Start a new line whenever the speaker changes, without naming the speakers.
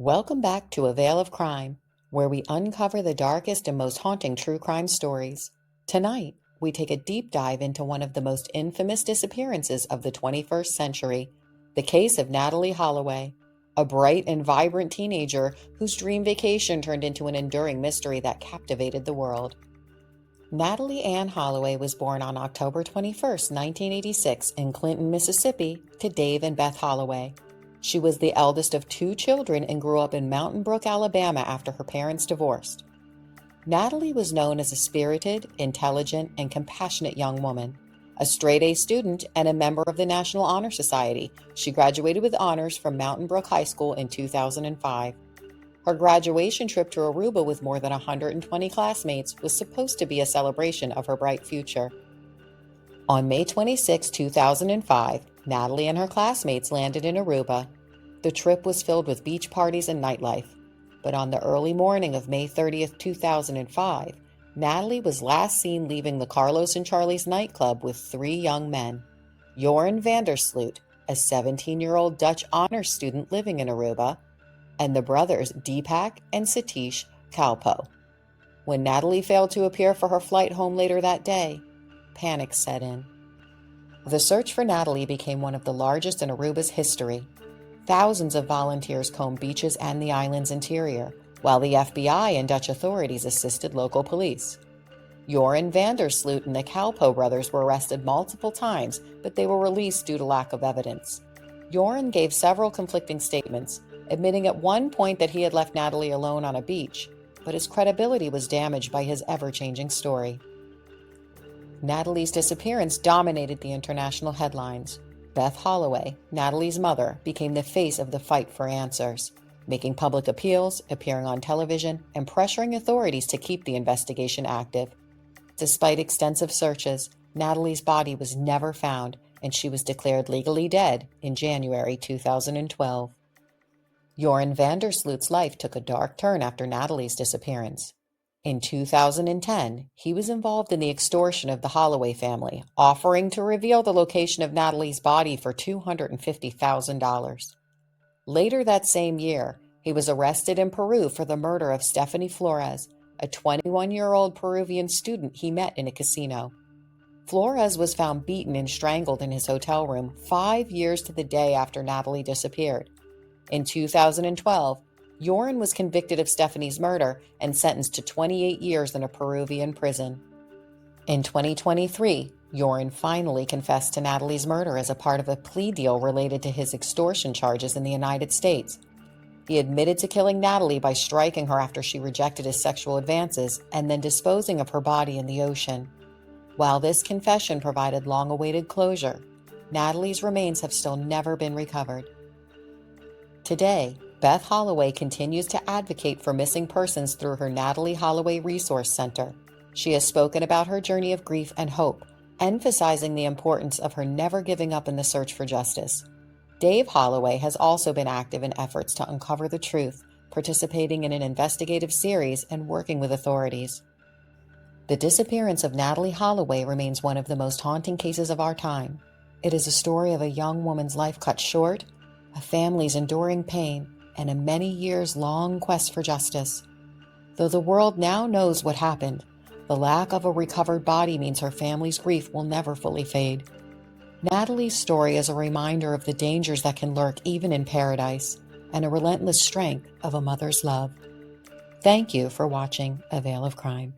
Welcome back to A Veil of Crime, where we uncover the darkest and most haunting true crime stories. Tonight, we take a deep dive into one of the most infamous disappearances of the 21st century, the case of Natalee Holloway, a bright and vibrant teenager whose dream vacation turned into an enduring mystery that captivated the world. Natalee Ann Holloway was born on October 21st, 1986 in Clinton, Mississippi, to Dave and Beth Holloway. She was the eldest of two children and grew up in Mountain Brook, Alabama after her parents divorced. Natalee was known as a spirited, intelligent, and compassionate young woman. A straight-A student and a member of the National Honor Society, she graduated with honors from Mountain Brook High School in 2005. Her graduation trip to Aruba with more than 120 classmates was supposed to be a celebration of her bright future. On May 26, 2005, Natalee and her classmates landed in Aruba. The trip was filled with beach parties and nightlife. But on the early morning of May 30, 2005, Natalee was last seen leaving the Carlos and Charlie's nightclub with three young men. Joran Sloot, a 17-year-old Dutch honors student living in Aruba, and the brothers Deepak and Satish Kalpoe. When Natalee failed to appear for her flight home later that day, panic set in. The search for Natalee became one of the largest in Aruba's history. Thousands of volunteers combed beaches and the island's interior, while the FBI and Dutch authorities assisted local police. Joran Sloot and the Kalpoe brothers were arrested multiple times, but they were released due to lack of evidence. Joran gave several conflicting statements, admitting at one point that he had left Natalee alone on a beach, but his credibility was damaged by his ever-changing story. Natalee's disappearance dominated the international headlines. Beth Holloway, Natalee's mother, became the face of the fight for answers, making public appeals, appearing on television, and pressuring authorities to keep the investigation active. Despite extensive searches, Natalee's body was never found, and she was declared legally dead in January 2012. Joran Sloot's life took a dark turn after Natalee's disappearance. In 2010, he was involved in the extortion of the Holloway family, offering to reveal the location of Natalee's body for $250,000. Later that same year, he was arrested in Peru for the murder of Stephanie Flores, a 21-year-old Peruvian student he met in a casino. Flores was found beaten and strangled in his hotel room 5 years to the day after Natalee disappeared. In 2012, Joran was convicted of Stephanie's murder and sentenced to 28 years in a Peruvian prison. In 2023, Joran finally confessed to Natalee's murder as a part of a plea deal related to his extortion charges in the United States. He admitted to killing Natalee by striking her after she rejected his sexual advances and then disposing of her body in the ocean. While this confession provided long-awaited closure, Natalee's remains have still never been recovered. Today, Beth Holloway continues to advocate for missing persons through her Natalee Holloway Resource Center. She has spoken about her journey of grief and hope, emphasizing the importance of her never giving up in the search for justice. Dave Holloway has also been active in efforts to uncover the truth, participating in an investigative series and working with authorities. The disappearance of Natalee Holloway remains one of the most haunting cases of our time. It is a story of a young woman's life cut short, a family's enduring pain, and a many years long quest for justice. Though the world now knows what happened, the lack of a recovered body means her family's grief will never fully fade. Natalee's story is a reminder of the dangers that can lurk even in paradise, and a relentless strength of a mother's love. Thank you for watching A Veil of Crime.